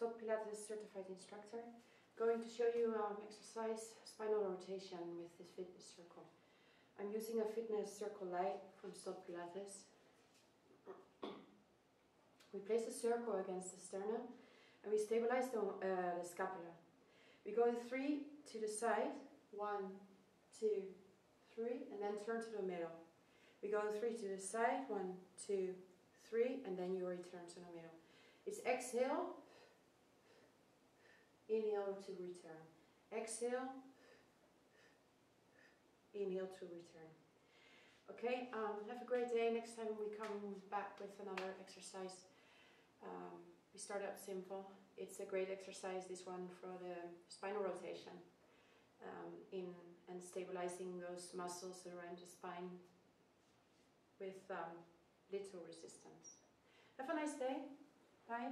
Stop Pilates certified instructor. Going to show you exercise spinal rotation with this fitness circle. I'm using a fitness circle light from Stop Pilates. We place a circle against the sternum and we stabilize the scapula. We go 3 to the side, 1, 2, 3, and then turn to the middle. We go 3 to the side, 1, 2, 3, and then you return to the middle. It's exhale, inhale to return. Exhale, inhale to return. Okay, have a great day. Next time we come back with another exercise. We start out simple. It's a great exercise, this one, for the spinal rotation and stabilizing those muscles around the spine with little resistance. Have a nice day. Bye.